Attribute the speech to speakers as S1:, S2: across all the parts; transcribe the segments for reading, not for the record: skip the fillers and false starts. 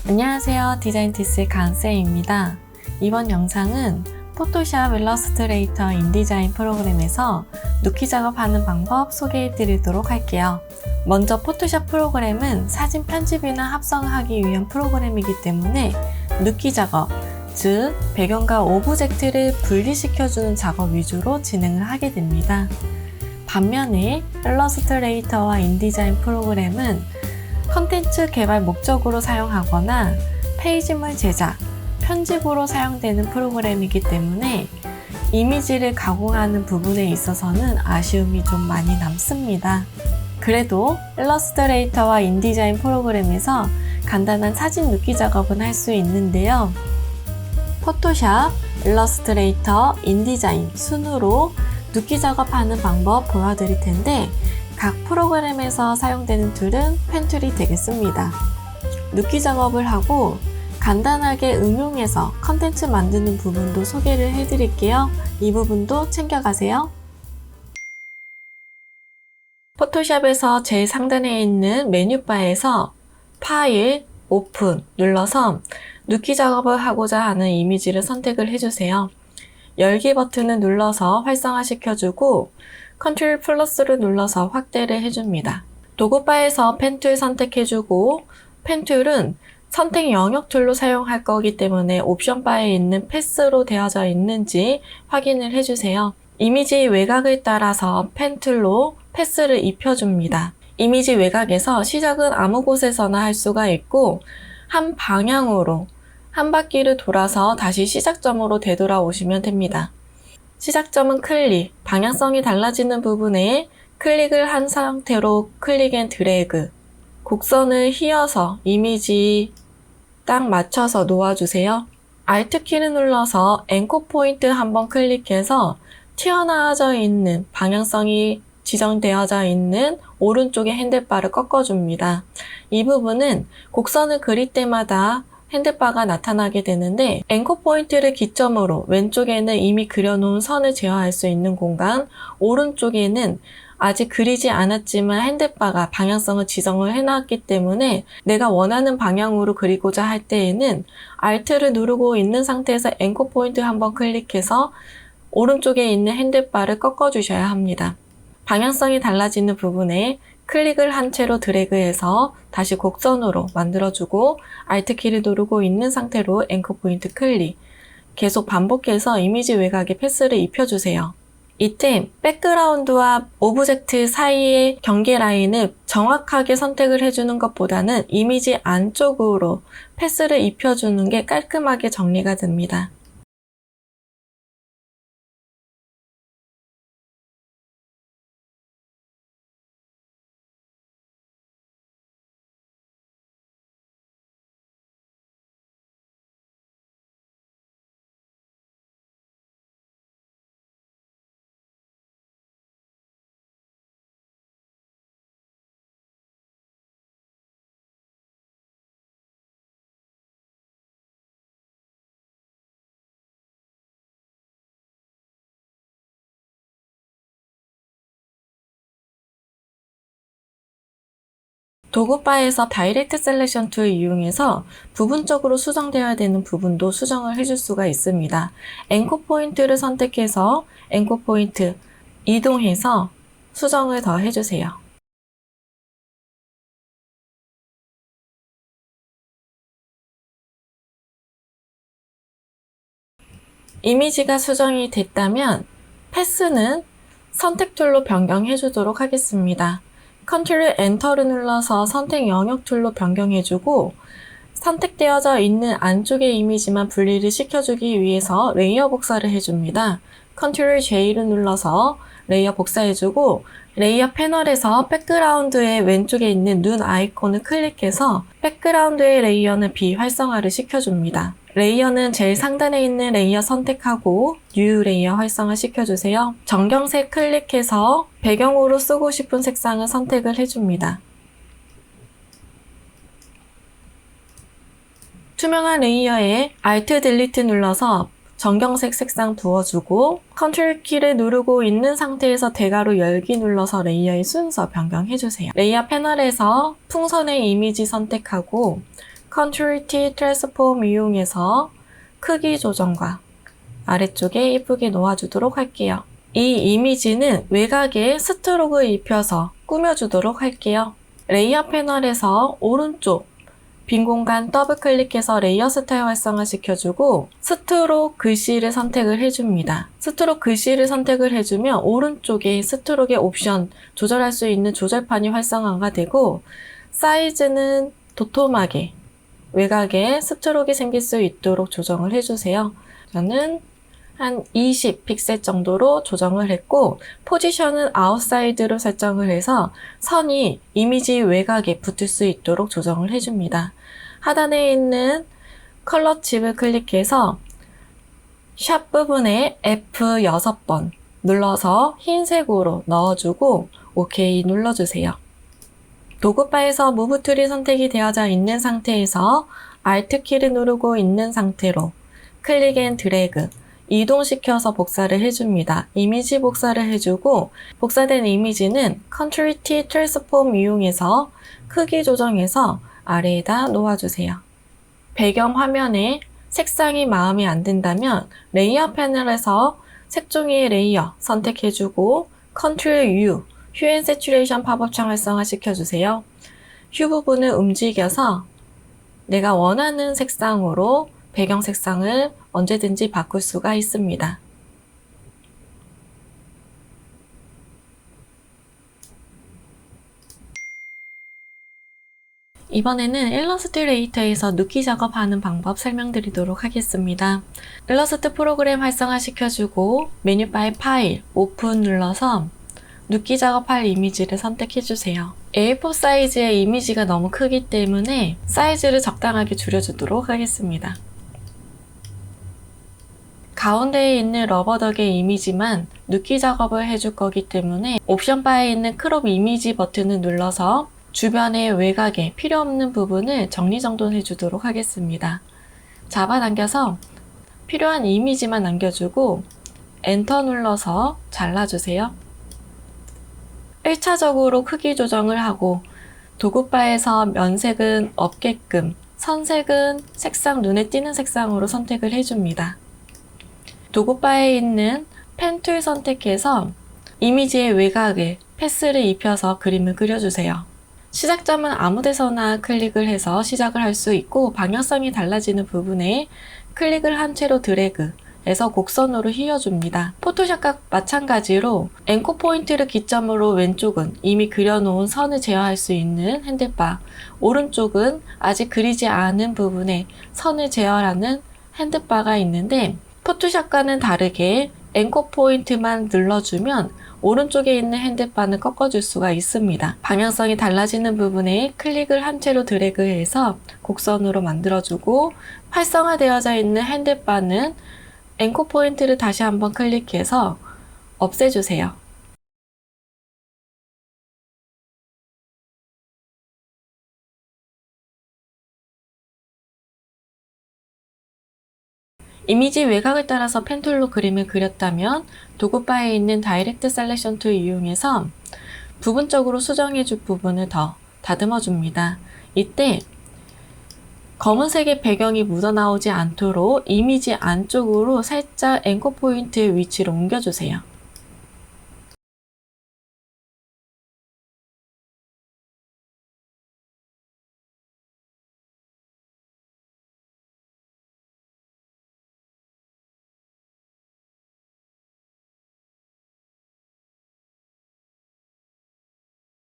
S1: 안녕하세요. 디자인티스의 강쌤입니다. 이번 영상은 포토샵 일러스트레이터 인디자인 프로그램에서 누키 작업하는 방법 소개해 드리도록 할게요. 먼저 포토샵 프로그램은 사진 편집이나 합성하기 위한 프로그램이기 때문에 누키 작업, 즉 배경과 오브젝트를 분리시켜주는 작업 위주로 진행을 하게 됩니다. 반면에 일러스트레이터와 인디자인 프로그램은 컨텐츠 개발 목적으로 사용하거나 페이지물 제작, 편집으로 사용되는 프로그램이기 때문에 이미지를 가공하는 부분에 있어서는 아쉬움이 좀 많이 남습니다. 그래도 일러스트레이터와 인디자인 프로그램에서 간단한 사진 누키 작업은 할 수 있는데요. 포토샵, 일러스트레이터, 인디자인 순으로 누키 작업하는 방법 보여드릴 텐데 각 프로그램에서 사용되는 툴은 펜툴이 되겠습니다. 누키 작업을 하고 간단하게 응용해서 컨텐츠 만드는 부분도 소개를 해드릴게요. 이 부분도 챙겨가세요. 포토샵에서 제일 상단에 있는 메뉴바에서 파일, 오픈 눌러서 누키 작업을 하고자 하는 이미지를 선택을 해주세요. 열기 버튼을 눌러서 활성화 시켜주고 컨트롤 플러스를 눌러서 확대를 해줍니다. 도구바에서 펜툴 선택해주고 펜툴은 선택 영역 툴로 사용할 거기 때문에 옵션 바에 있는 패스로 되어져 있는지 확인을 해주세요. 이미지 외곽을 따라서 펜툴로 패스를 입혀줍니다. 이미지 외곽에서 시작은 아무 곳에서나 할 수가 있고 한 방향으로 한 바퀴를 돌아서 다시 시작점으로 되돌아오시면 됩니다. 시작점은 클릭, 방향성이 달라지는 부분에 클릭을 한 상태로 클릭 앤 드래그, 곡선을 휘어서 이미지 딱 맞춰서 놓아주세요. Alt 키를 눌러서 앵커 포인트 한번 클릭해서 튀어나와져 있는 방향성이 지정되어져 있는 오른쪽의 핸들바를 꺾어줍니다. 이 부분은 곡선을 그릴 때마다 핸들바가 나타나게 되는데 앵커 포인트를 기점으로 왼쪽에는 이미 그려놓은 선을 제어할 수 있는 공간, 오른쪽에는 아직 그리지 않았지만 핸들바가 방향성을 지정을 해놨기 때문에 내가 원하는 방향으로 그리고자 할 때에는 Alt를 누르고 있는 상태에서 앵커 포인트 한번 클릭해서 오른쪽에 있는 핸들바를 꺾어주셔야 합니다. 방향성이 달라지는 부분에 클릭을 한 채로 드래그해서 다시 곡선으로 만들어주고 Alt 키를 누르고 있는 상태로 앵커 포인트 클릭, 계속 반복해서 이미지 외곽에 패스를 입혀주세요. 이때 백그라운드와 오브젝트 사이의 경계 라인을 정확하게 선택을 해주는 것보다는 이미지 안쪽으로 패스를 입혀주는 게 깔끔하게 정리가 됩니다. 도구바에서 다이렉트 셀렉션 툴 이용해서 부분적으로 수정되어야 되는 부분도 수정을 해줄 수가 있습니다. 앵커 포인트를 선택해서 앵커 포인트 이동해서 수정을 더 해주세요. 이미지가 수정이 됐다면 패스는 선택 툴로 변경해 주도록 하겠습니다. 컨트롤 엔터를 눌러서 선택 영역 툴로 변경해주고 선택되어져 있는 안쪽의 이미지만 분리를 시켜주기 위해서 레이어 복사를 해줍니다. 컨트롤 J를 눌러서 레이어 복사해주고 레이어 패널에서 백그라운드의 왼쪽에 있는 눈 아이콘을 클릭해서 백그라운드의 레이어는 비활성화를 시켜줍니다. 레이어는 제일 상단에 있는 레이어 선택하고 뉴 레이어 활성화 시켜주세요. 정경색 클릭해서 배경으로 쓰고 싶은 색상을 선택을 해줍니다. 투명한 레이어에 Alt Delete 눌러서 정경색 색상 두어주고 컨트롤 키를 누르고 있는 상태에서 대괄호 열기 눌러서 레이어의 순서 변경해주세요. 레이어 패널에서 풍선의 이미지 선택하고 Continuity Transform 이용해서 크기 조정과 아래쪽에 예쁘게 놓아주도록 할게요. 이 이미지는 외곽에 스트로크 입혀서 꾸며주도록 할게요. 레이어 패널에서 오른쪽 빈 공간 더블 클릭해서 레이어 스타일 활성화 시켜주고 스트로크 글씨를 선택을 해줍니다. 스트로크 글씨를 선택을 해주면 오른쪽에 스트로크의 옵션 조절할 수 있는 조절판이 활성화가 되고 사이즈는 도톰하게 외곽에 스트로크가 생길 수 있도록 조정을 해주세요. 저는 한 20 픽셀 정도로 조정을 했고 포지션은 아웃사이드로 설정을 해서 선이 이미지 외곽에 붙을 수 있도록 조정을 해줍니다. 하단에 있는 컬러 칩을 클릭해서 샵 부분에 F6번 눌러서 흰색으로 넣어주고 OK 눌러주세요. 도구바에서 무브 툴이 선택이 되어져 있는 상태에서 Alt 키를 누르고 있는 상태로 클릭 앤 드래그 이동시켜서 복사를 해줍니다. 이미지 복사를 해주고 복사된 이미지는 Continuity Transform 이용해서 크기 조정해서 아래에다 놓아주세요. 배경 화면에 색상이 마음에 안 든다면 레이어 패널에서 색종이의 레이어 선택해주고 Ctrl U 휴 앤 세츄레이션 팝업창 활성화 시켜주세요. 휴 부분을 움직여서 내가 원하는 색상으로 배경 색상을 언제든지 바꿀 수가 있습니다. 이번에는 일러스트레이터에서 눕기 작업하는 방법 설명드리도록 하겠습니다. 일러스트 프로그램 활성화 시켜주고 메뉴바의 파일, 오픈 눌러서 눕기 작업할 이미지를 선택해주세요. A4 사이즈의 이미지가 너무 크기 때문에 사이즈를 적당하게 줄여주도록 하겠습니다. 가운데에 있는 러버덕의 이미지만 눕기 작업을 해줄 거기 때문에 옵션 바에 있는 크롭 이미지 버튼을 눌러서 주변의 외곽에 필요 없는 부분을 정리정돈해 주도록 하겠습니다. 잡아당겨서 필요한 이미지만 남겨주고 엔터 눌러서 잘라주세요. 1차적으로 크기 조정을 하고 도구바에서 면색은 없게끔 선색은 색상 눈에 띄는 색상으로 선택을 해줍니다. 도구바에 있는 펜 툴 선택해서 이미지의 외곽에 패스를 입혀서 그림을 그려주세요. 시작점은 아무 데서나 클릭을 해서 시작을 할 수 있고 방향성이 달라지는 부분에 클릭을 한 채로 드래그 해서 곡선으로 휘어줍니다. 포토샵과 마찬가지로 앵커 포인트를 기점으로 왼쪽은 이미 그려놓은 선을 제어할 수 있는 핸들바, 오른쪽은 아직 그리지 않은 부분에 선을 제어하는 핸들바가 있는데 포토샵과는 다르게 앵커 포인트만 눌러주면 오른쪽에 있는 핸들바는 꺾어줄 수가 있습니다. 방향성이 달라지는 부분에 클릭을 한 채로 드래그해서 곡선으로 만들어주고 활성화되어져 있는 핸들바는 앵커 포인트를 다시 한번 클릭해서 없애주세요. 이미지 외곽을 따라서 펜툴로 그림을 그렸다면 도구바에 있는 다이렉트 셀렉션 툴 이용해서 부분적으로 수정해줄 부분을 더 다듬어 줍니다. 이때 검은색의 배경이 묻어나오지 않도록 이미지 안쪽으로 살짝 앵커 포인트의 위치를 옮겨주세요.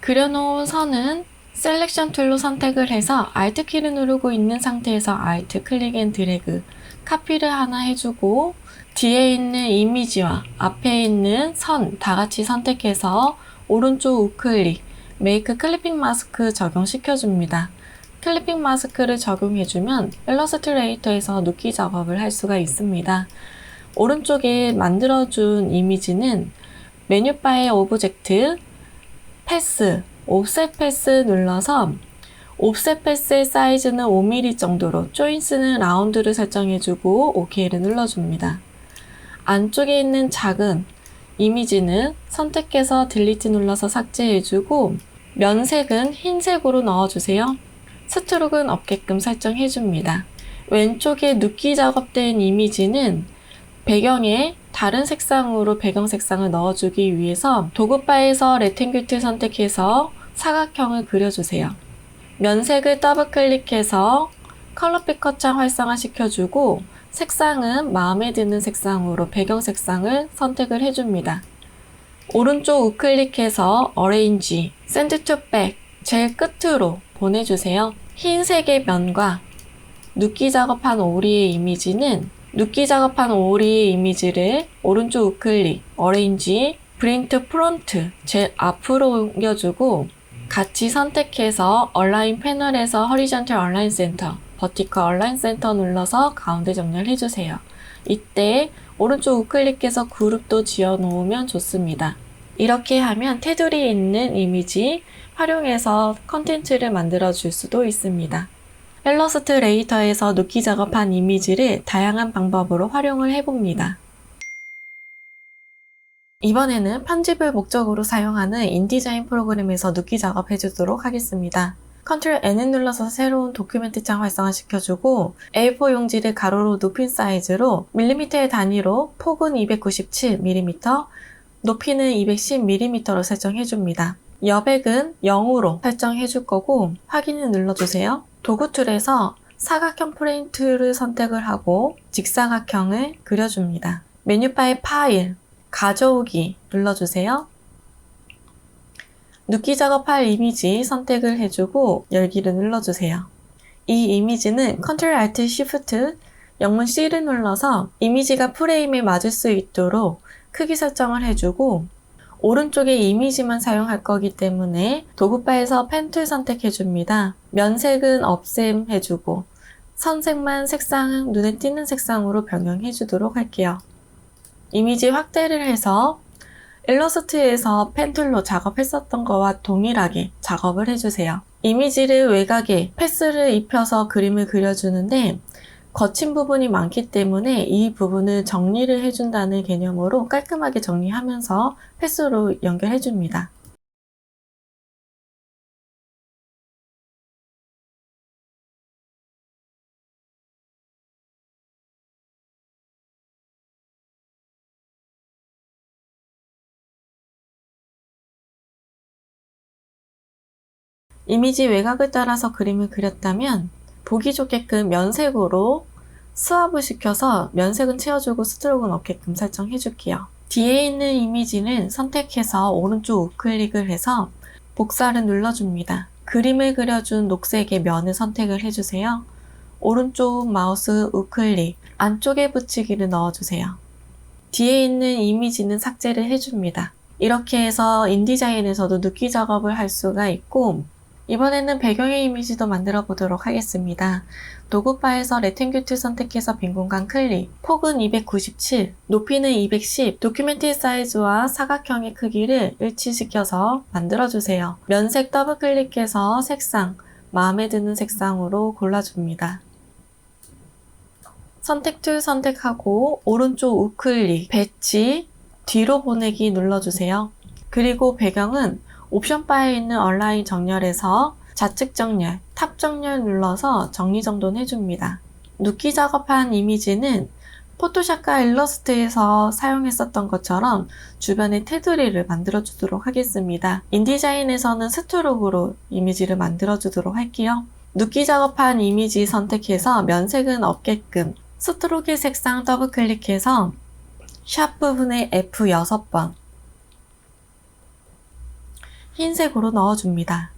S1: 그려놓은 선은 셀렉션 툴로 선택을 해서 Alt 키를 누르고 있는 상태에서 Alt 클릭 앤 드래그 카피를 하나 해주고 뒤에 있는 이미지와 앞에 있는 선 다 같이 선택해서 오른쪽 우클릭 메이크 클리핑 마스크 적용시켜줍니다. 클리핑 마스크를 적용해주면 일러스트레이터에서 눕기 작업을 할 수가 있습니다. 오른쪽에 만들어준 이미지는 메뉴바의 오브젝트 패스, 옵셋 패스 눌러서 옵셋 패스의 사이즈는 5mm 정도로 조인스는 라운드를 설정해주고 OK를 눌러줍니다. 안쪽에 있는 작은 이미지는 선택해서 딜리트 눌러서 삭제해주고 면색은 흰색으로 넣어주세요. 스트로크는 없게끔 설정해줍니다. 왼쪽에 눕기 작업된 이미지는 배경에 다른 색상으로 배경 색상을 넣어주기 위해서 도구바에서 레ಕ್탱글 툴 선택해서 사각형을 그려주세요. 면색을 더블 클릭해서 컬러 피커 창 활성화 시켜주고 색상은 마음에 드는 색상으로 배경 색상을 선택을 해줍니다. 오른쪽 우클릭해서 어레인지, 샌드 투 백 제일 끝으로 보내주세요. 흰색의 면과 눕기 작업한 오리의 이미지는 눕기 작업한 오리의 이미지를 오른쪽 우클릭, 어레인지, 프린트 프론트 제일 앞으로 옮겨주고 같이 선택해서 얼라인 패널에서 허리전털 얼라인 센터, 버티컬 얼라인 센터 눌러서 가운데 정렬해주세요. 이때 오른쪽 우클릭해서 그룹도 지어 놓으면 좋습니다. 이렇게 하면 테두리에 있는 이미지 활용해서 컨텐츠를 만들어 줄 수도 있습니다. 일러스트레이터에서 눕기 작업한 이미지를 다양한 방법으로 활용을 해봅니다. 이번에는 편집을 목적으로 사용하는 인디자인 프로그램에서 눕기 작업해 주도록 하겠습니다. Ctrl N 눌러서 새로운 도큐멘트 창 활성화 시켜주고 A4 용지를 가로로 높인 사이즈로 밀리미터의 단위로 폭은 297mm, 높이는 210mm로 설정해줍니다. 여백은 0으로 설정해줄 거고 확인을 눌러주세요. 도구 툴에서 사각형 프레임 툴을 선택을 하고 직사각형을 그려줍니다. 메뉴바의 파일, 가져오기 눌러주세요. 눕기 작업할 이미지 선택을 해주고 열기를 눌러주세요. 이 이미지는 Ctrl Alt Shift 영문 C를 눌러서 이미지가 프레임에 맞을 수 있도록 크기 설정을 해주고 오른쪽에 이미지만 사용할 거기 때문에 도구바에서 펜툴 선택해줍니다. 면색은 없앰 해주고 선색만 색상 눈에 띄는 색상으로 변경해주도록 할게요. 이미지 확대를 해서 일러스트에서 펜툴로 작업했었던 거와 동일하게 작업을 해주세요. 이미지를 외곽에 패스를 입혀서 그림을 그려주는데 거친 부분이 많기 때문에 이 부분을 정리를 해준다는 개념으로 깔끔하게 정리하면서 패스로 연결해줍니다. 이미지 외곽을 따라서 그림을 그렸다면 보기 좋게끔 면색으로 스왑을 시켜서 면색은 채워주고 스트로크는 없게끔 설정해 줄게요. 뒤에 있는 이미지는 선택해서 오른쪽 우클릭을 해서 복사를 눌러줍니다. 그림을 그려준 녹색의 면을 선택을 해주세요. 오른쪽 마우스 우클릭, 안쪽에 붙이기를 넣어주세요. 뒤에 있는 이미지는 삭제를 해줍니다. 이렇게 해서 인디자인에서도 눕기 작업을 할 수가 있고 이번에는 배경의 이미지도 만들어 보도록 하겠습니다. 도구바에서 레ಕ್탱글 툴 선택해서 빈 공간 클릭, 폭은 297, 높이는 210, 도큐멘트 사이즈와 사각형의 크기를 일치시켜서 만들어주세요. 면색 더블 클릭해서 색상, 마음에 드는 색상으로 골라줍니다. 선택 툴 선택하고 오른쪽 우클릭, 배치, 뒤로 보내기 눌러주세요. 그리고 배경은 옵션 바에 있는 얼라인 정렬에서 좌측 정렬, 탑 정렬 눌러서 정리정돈 해줍니다. 눕기 작업한 이미지는 포토샵과 일러스트에서 사용했었던 것처럼 주변에 테두리를 만들어주도록 하겠습니다. 인디자인에서는 스트로크로 이미지를 만들어주도록 할게요. 눕기 작업한 이미지 선택해서 면색은 없게끔 스트로크의 색상 더블 클릭해서 샵 부분에 F 6번 흰색으로 넣어줍니다.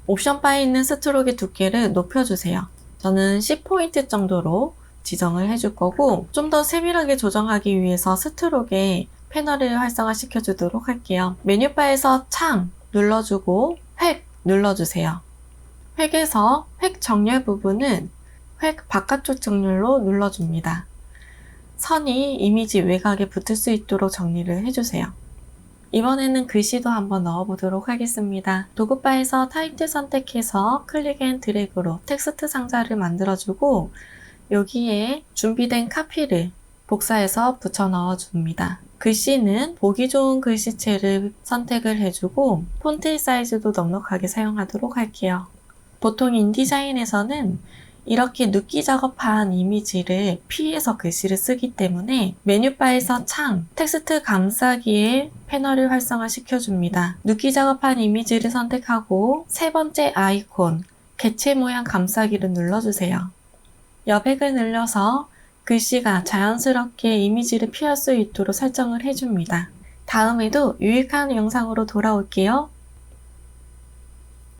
S1: 옵션 바에 있는 스트로크의 두께를 높여주세요. 저는 10포인트 정도로 지정을 해줄 거고 좀 더 세밀하게 조정하기 위해서 스트로크의 패널을 활성화 시켜주도록 할게요. 메뉴바에서 창 눌러주고 획 눌러주세요. 획에서 획 정렬 부분은 획 바깥쪽 정렬로 눌러줍니다. 선이 이미지 외곽에 붙을 수 있도록 정리를 해주세요. 이번에는 글씨도 한번 넣어보도록 하겠습니다. 도구바에서 타이틀 선택해서 클릭 앤 드래그로 텍스트 상자를 만들어주고 여기에 준비된 카피를 복사해서 붙여 넣어줍니다. 글씨는 보기 좋은 글씨체를 선택을 해주고 폰트 사이즈도 넉넉하게 사용하도록 할게요. 보통 인디자인에서는 이렇게 눕기 작업한 이미지를 피해서 글씨를 쓰기 때문에 메뉴바에서 창, 텍스트 감싸기에 패널을 활성화시켜줍니다. 눕기 작업한 이미지를 선택하고 세 번째 아이콘, 개체 모양 감싸기를 눌러주세요. 여백을 늘려서 글씨가 자연스럽게 이미지를 피할 수 있도록 설정을 해줍니다. 다음에도 유익한 영상으로 돌아올게요.